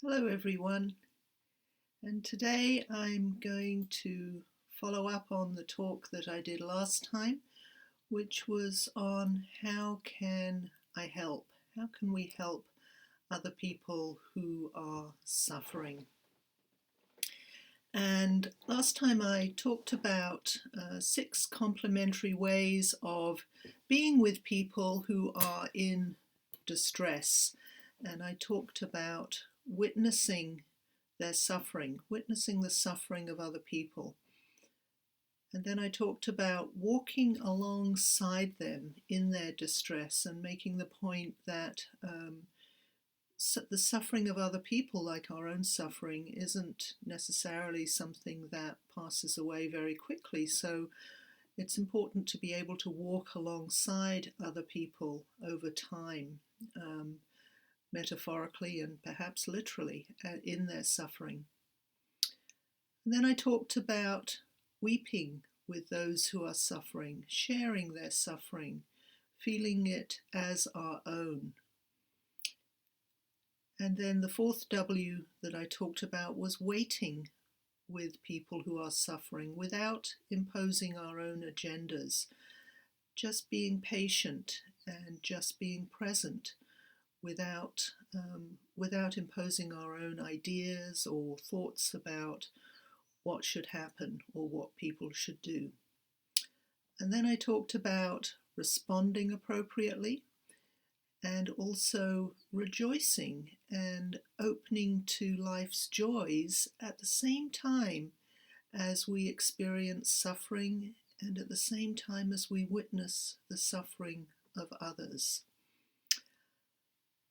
Hello everyone, and today I'm going to follow up on the talk that I did last time, which was on how can I help? How can we help other people who are suffering? And last time I talked about 6 complementary ways of being with people who are in distress, and I talked about witnessing their suffering, witnessing the suffering of other people. And then I talked about walking alongside them in their distress and making the point that the suffering of other people, like our own suffering, isn't necessarily something that passes away very quickly. So it's important to be able to walk alongside other people over time, metaphorically and perhaps literally, in their suffering. And then I talked about weeping with those who are suffering, sharing their suffering, feeling it as our own. And then the fourth W that I talked about was waiting with people who are suffering without imposing our own agendas, just being patient and just being present without imposing our own ideas or thoughts about what should happen or what people should do. And then I talked about responding appropriately and also rejoicing and opening to life's joys at the same time as we experience suffering and at the same time as we witness the suffering of others.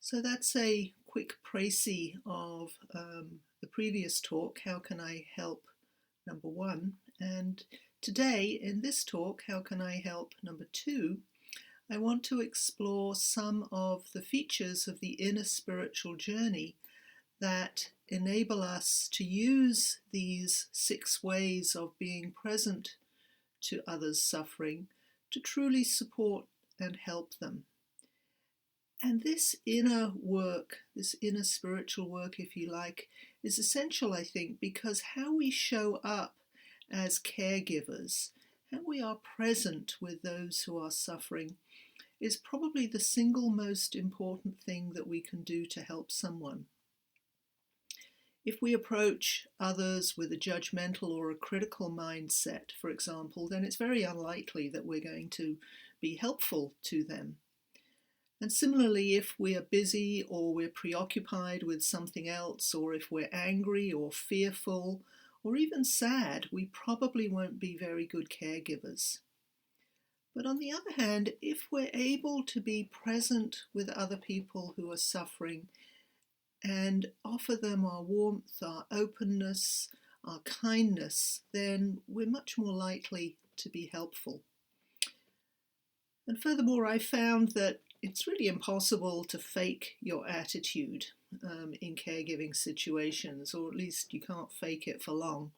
So that's a quick précis of the previous talk, How Can I Help, number 1. And today, in this talk, How Can I Help, number 2, I want to explore some of the features of the inner spiritual journey that enable us to use these 6 ways of being present to others' suffering to truly support and help them. And this inner work, this inner spiritual work, if you like, is essential, I think, because how we show up as caregivers, how we are present with those who are suffering, is probably the single most important thing that we can do to help someone. If we approach others with a judgmental or a critical mindset, for example, then it's very unlikely that we're going to be helpful to them. And similarly, if we are busy or we're preoccupied with something else, or if we're angry or fearful or even sad, we probably won't be very good caregivers. But on the other hand, if we're able to be present with other people who are suffering and offer them our warmth, our openness, our kindness, then we're much more likely to be helpful. And furthermore, I found that it's really impossible to fake your attitude in caregiving situations, or at least you can't fake it for long.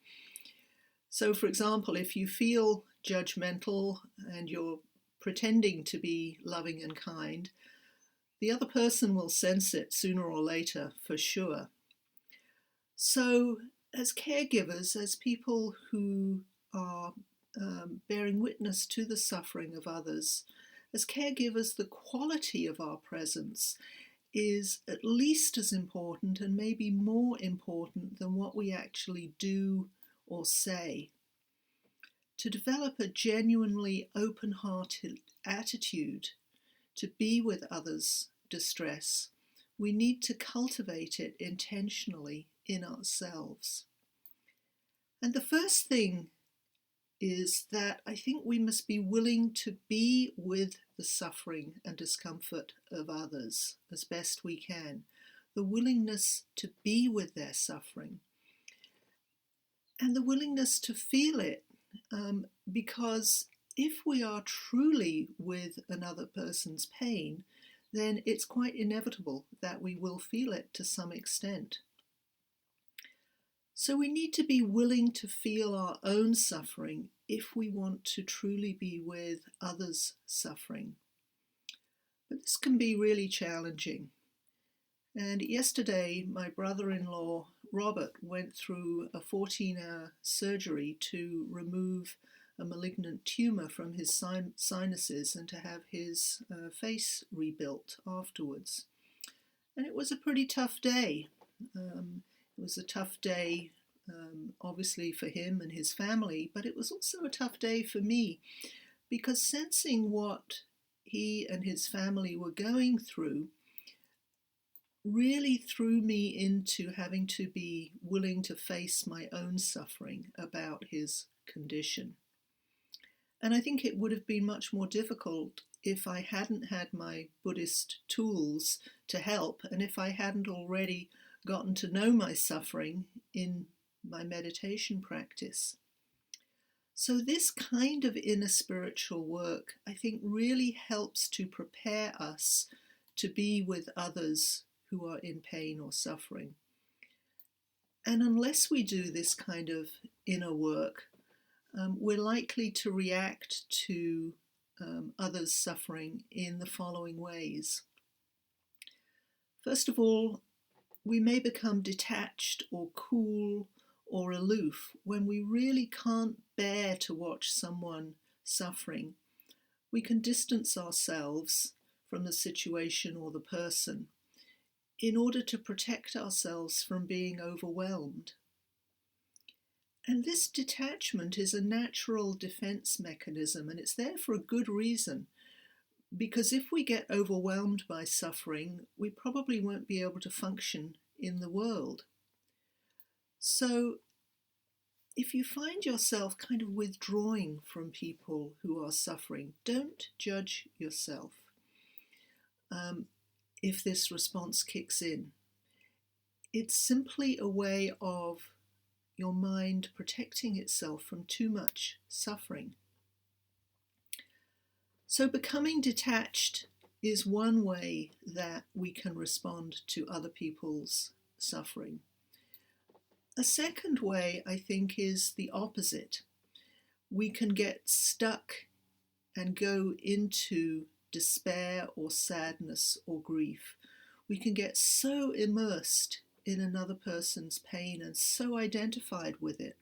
So, for example, if you feel judgmental and you're pretending to be loving and kind, the other person will sense it sooner or later, for sure. So, as caregivers, as people who are bearing witness to the suffering of others, as caregivers, the quality of our presence is at least as important and maybe more important than what we actually do or say. To develop a genuinely open-hearted attitude to be with others' distress, we need to cultivate it intentionally in ourselves. And the first thing is that I think we must be willing to be with the suffering and discomfort of others as best we can. The willingness to be with their suffering and the willingness to feel it, because if we are truly with another person's pain, then it's quite inevitable that we will feel it to some extent. So we need to be willing to feel our own suffering if we want to truly be with others' suffering. But this can be really challenging. And yesterday, my brother-in-law, Robert, went through a 14-hour surgery to remove a malignant tumor from his sinuses and to have his face rebuilt afterwards. And it was a pretty tough day. It was a tough day, obviously, for him and his family, but it was also a tough day for me because sensing what he and his family were going through really threw me into having to be willing to face my own suffering about his condition. And I think it would have been much more difficult if I hadn't had my Buddhist tools to help, and if I hadn't already gotten to know my suffering in my meditation practice. So this kind of inner spiritual work, I think, really helps to prepare us to be with others who are in pain or suffering. And unless we do this kind of inner work, we're likely to react to others' suffering in the following ways. First of all, we may become detached or cool or aloof when we really can't bear to watch someone suffering. We can distance ourselves from the situation or the person in order to protect ourselves from being overwhelmed. And this detachment is a natural defense mechanism, and it's there for a good reason. Because if we get overwhelmed by suffering, we probably won't be able to function in the world. So if you find yourself kind of withdrawing from people who are suffering, don't judge yourself if this response kicks in. It's simply a way of your mind protecting itself from too much suffering. So becoming detached is one way that we can respond to other people's suffering. A second way, I think, is the opposite. We can get stuck and go into despair or sadness or grief. We can get so immersed in another person's pain and so identified with it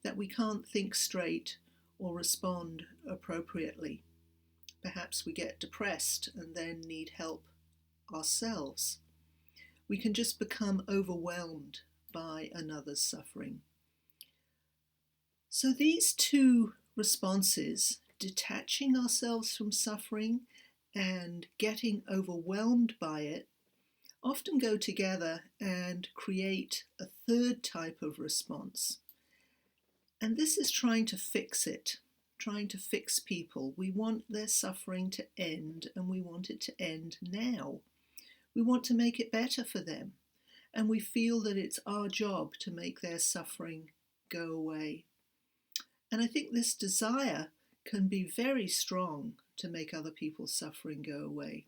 that we can't think straight or respond appropriately. Perhaps we get depressed and then need help ourselves. We can just become overwhelmed by another's suffering. So these two responses, detaching ourselves from suffering and getting overwhelmed by it, often go together and create a third type of response. And this is trying to fix it, trying to fix people. We want their suffering to end, and we want it to end now. We want to make it better for them, and we feel that it's our job to make their suffering go away. And I think this desire can be very strong to make other people's suffering go away.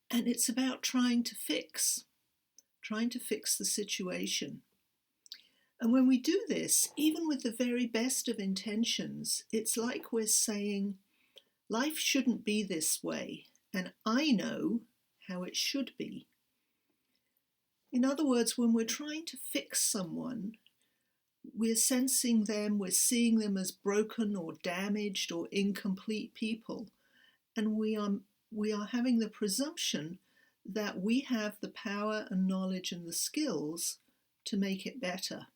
And it's about trying to fix the situation. And when we do this, even with the very best of intentions, it's like we're saying, life shouldn't be this way, and I know how it should be. In other words, when we're trying to fix someone, we're sensing them, we're seeing them as broken or damaged or incomplete people, and we are having the presumption that we have the power and knowledge and the skills to make it better.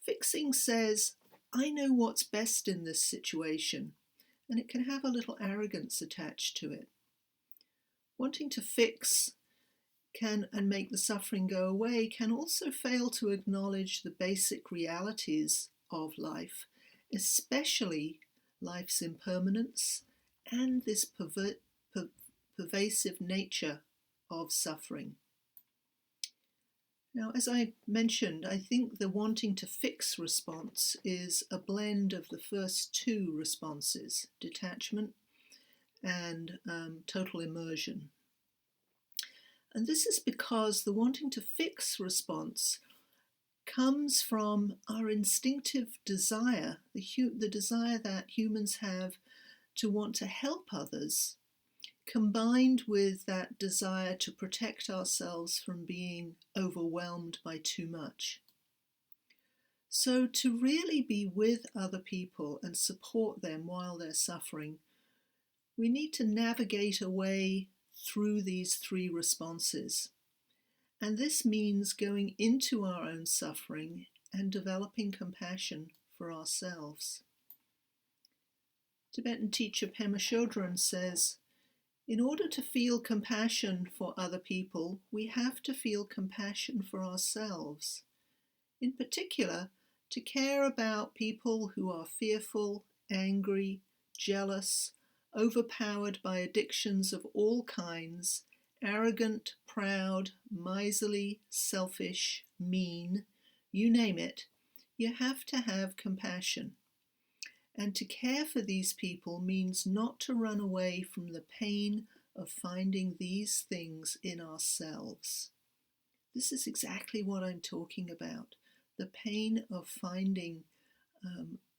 Fixing says, I know what's best in this situation, and it can have a little arrogance attached to it. Wanting to fix and make the suffering go away can also fail to acknowledge the basic realities of life, especially life's impermanence and this pervasive nature of suffering. Now, as I mentioned, I think the wanting to fix response is a blend of the first two responses, detachment and total immersion. And this is because the wanting to fix response comes from our instinctive desire, the desire that humans have to want to help others, combined with that desire to protect ourselves from being overwhelmed by too much. So to really be with other people and support them while they're suffering, we need to navigate a way through these three responses. And this means going into our own suffering and developing compassion for ourselves. Tibetan teacher Pema Chodron says, in order to feel compassion for other people, we have to feel compassion for ourselves. In particular, to care about people who are fearful, angry, jealous, overpowered by addictions of all kinds, arrogant, proud, miserly, selfish, mean, you name it, you have to have compassion. And to care for these people means not to run away from the pain of finding these things in ourselves. This is exactly what I'm talking about, the pain of finding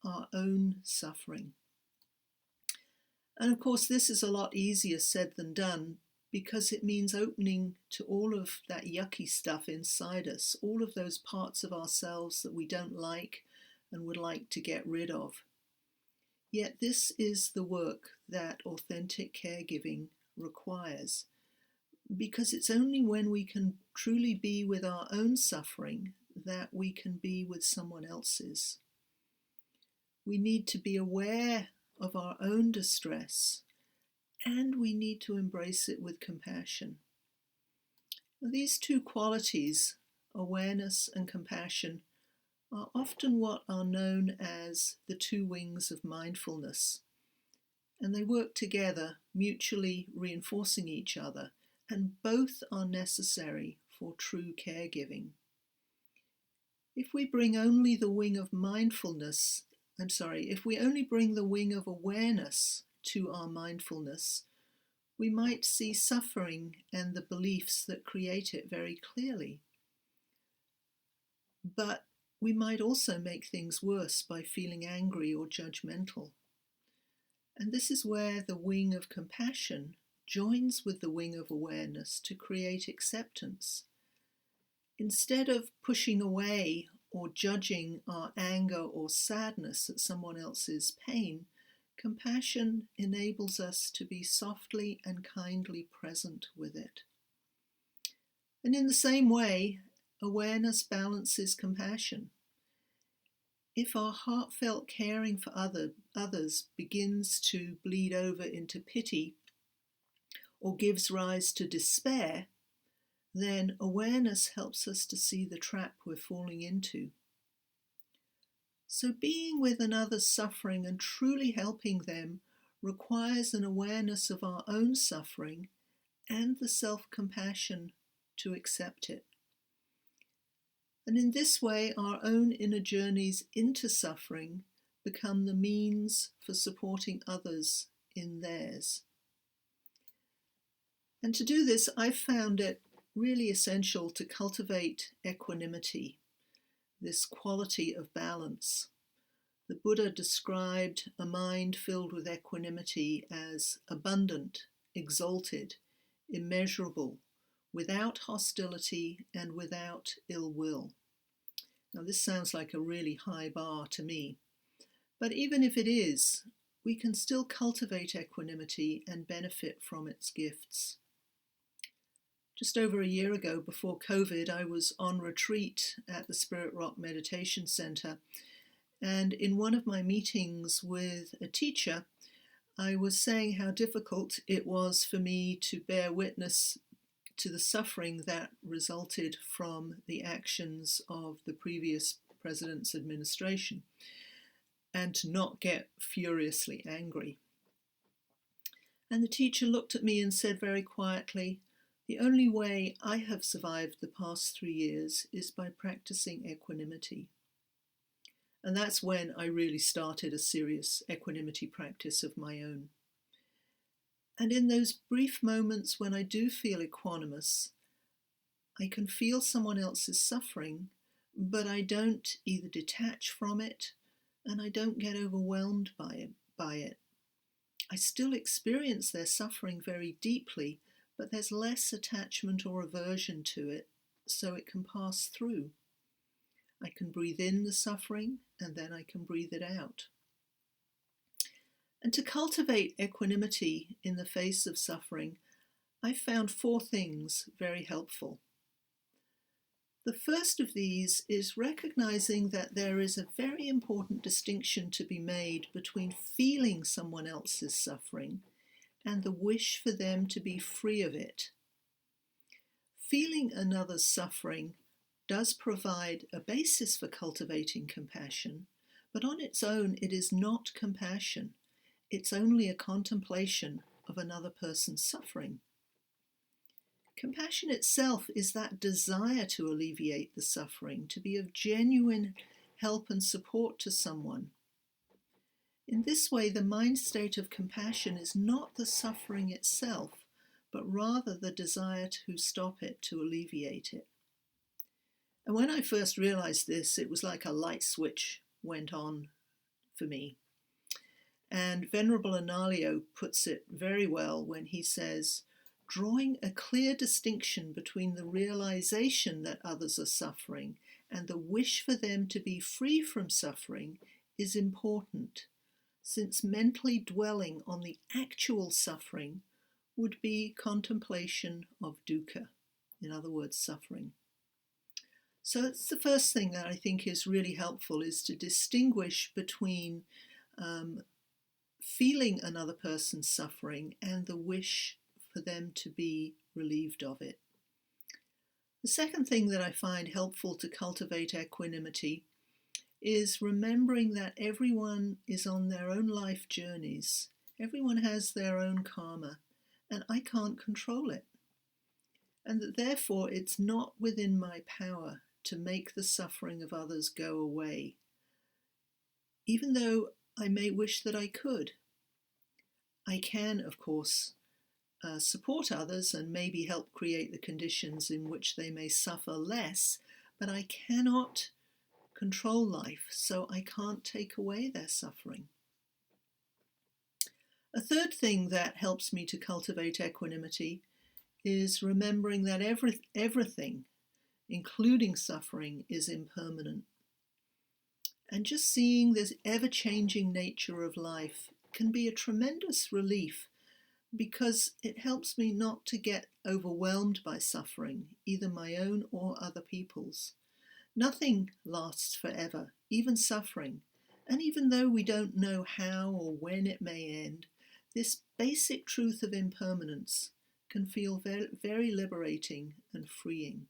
our own suffering. And of course, this is a lot easier said than done, because it means opening to all of that yucky stuff inside us, all of those parts of ourselves that we don't like and would like to get rid of. Yet this is the work that authentic caregiving requires, because it's only when we can truly be with our own suffering that we can be with someone else's. We need to be aware of our own distress, and we need to embrace it with compassion. Now, these two qualities, awareness and compassion, are often what are known as the two wings of mindfulness, and they work together, mutually reinforcing each other, and both are necessary for true caregiving. If we bring only the wing of mindfulness, if we only bring the wing of awareness to our mindfulness, we might see suffering and the beliefs that create it very clearly. But we might also make things worse by feeling angry or judgmental. And this is where the wing of compassion joins with the wing of awareness to create acceptance. Instead of pushing away or judging our anger or sadness at someone else's pain, compassion enables us to be softly and kindly present with it. And in the same way, awareness balances compassion. If our heartfelt caring for others begins to bleed over into pity or gives rise to despair, then awareness helps us to see the trap we're falling into. So being with another's suffering and truly helping them requires an awareness of our own suffering and the self-compassion to accept it. And in this way, our own inner journeys into suffering become the means for supporting others in theirs. And to do this, I've found it really essential to cultivate equanimity, this quality of balance. The Buddha described a mind filled with equanimity as abundant, exalted, immeasurable, without hostility and without ill will. Now this sounds like a really high bar to me, but even if it is, we can still cultivate equanimity and benefit from its gifts. Just over a year ago, before COVID, I was on retreat at the Spirit Rock Meditation Center, and in one of my meetings with a teacher, I was saying how difficult it was for me to bear witness to the suffering that resulted from the actions of the previous president's administration, and to not get furiously angry. And the teacher looked at me and said very quietly, "The only way I have survived the past 3 years is by practicing equanimity." And that's when I really started a serious equanimity practice of my own. And in those brief moments when I do feel equanimous, I can feel someone else's suffering, but I don't either detach from it and I don't get overwhelmed by it. I still experience their suffering very deeply, but there's less attachment or aversion to it, so it can pass through. I can breathe in the suffering and then I can breathe it out. And to cultivate equanimity in the face of suffering, I found 4 things very helpful. The first of these is recognizing that there is a very important distinction to be made between feeling someone else's suffering and the wish for them to be free of it. Feeling another's suffering does provide a basis for cultivating compassion, but on its own it is not compassion. It's only a contemplation of another person's suffering. Compassion itself is that desire to alleviate the suffering, to be of genuine help and support to someone. In this way, the mind state of compassion is not the suffering itself, but rather the desire to stop it, to alleviate it. And when I first realized this, it was like a light switch went on for me. And Venerable Analayo puts it very well when he says, drawing a clear distinction between the realization that others are suffering and the wish for them to be free from suffering is important, since mentally dwelling on the actual suffering would be contemplation of dukkha, in other words, suffering. So it's the first thing that I think is really helpful, is to distinguish between feeling another person's suffering and the wish for them to be relieved of it. The second thing that I find helpful to cultivate equanimity is remembering that everyone is on their own life journeys. Everyone has their own karma, and I can't control it. And that therefore it's not within my power to make the suffering of others go away, even though I may wish that I could. I can, of course, support others and maybe help create the conditions in which they may suffer less, but I cannot control life, so I can't take away their suffering. A third thing that helps me to cultivate equanimity is remembering that everything, including suffering, is impermanent. And just seeing this ever-changing nature of life can be a tremendous relief, because it helps me not to get overwhelmed by suffering, either my own or other people's. Nothing lasts forever, even suffering. And even though we don't know how or when it may end, this basic truth of impermanence can feel very, very liberating and freeing.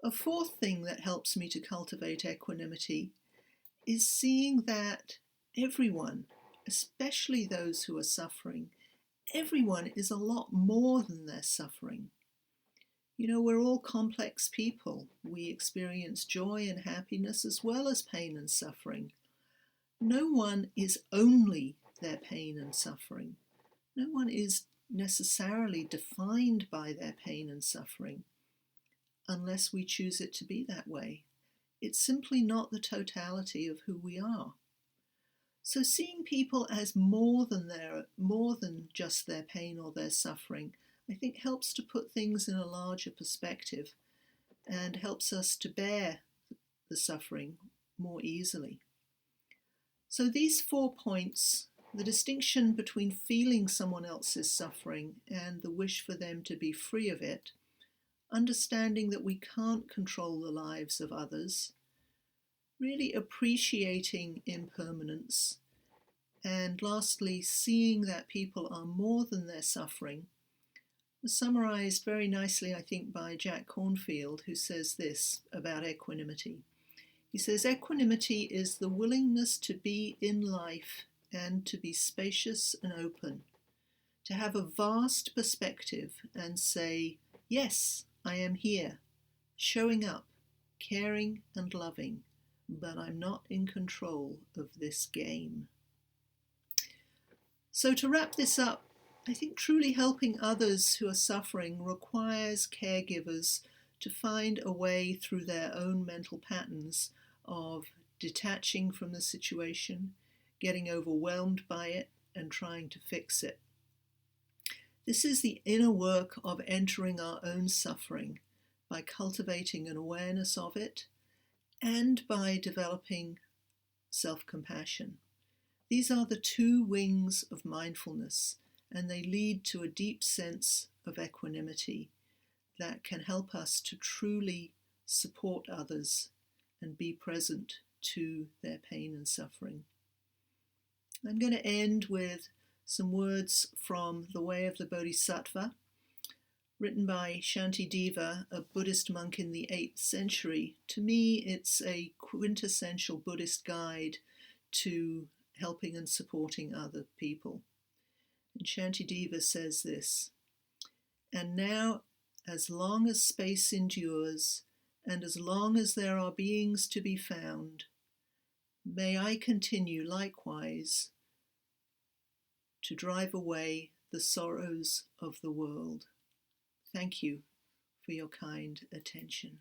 A fourth thing that helps me to cultivate equanimity is seeing that everyone, especially those who are suffering, everyone is a lot more than their suffering. You know, we're all complex people. We experience joy and happiness as well as pain and suffering. No one is only their pain and suffering. No one is necessarily defined by their pain and suffering, unless we choose it to be that way. It's simply not the totality of who we are. So seeing people as more than just their pain or their suffering, I think helps to put things in a larger perspective and helps us to bear the suffering more easily. So these 4 points, the distinction between feeling someone else's suffering and the wish for them to be free of it, understanding that we can't control the lives of others, really appreciating impermanence, and lastly, seeing that people are more than their suffering, was summarized very nicely, I think, by Jack Cornfield, who says this about equanimity. He says, equanimity is the willingness to be in life and to be spacious and open, to have a vast perspective and say, yes, I am here, showing up, caring and loving, but I'm not in control of this game. So to wrap this up, I think truly helping others who are suffering requires caregivers to find a way through their own mental patterns of detaching from the situation, getting overwhelmed by it, and trying to fix it. This is the inner work of entering our own suffering by cultivating an awareness of it and by developing self-compassion. These are the two wings of mindfulness, and they lead to a deep sense of equanimity that can help us to truly support others and be present to their pain and suffering. I'm going to end with some words from The Way of the Bodhisattva, written by Shantideva, a Buddhist monk in the 8th century. To me, it's a quintessential Buddhist guide to helping and supporting other people. And Shantideva says this: "And now, as long as space endures, and as long as there are beings to be found, may I continue likewise to drive away the sorrows of the world." Thank you for your kind attention.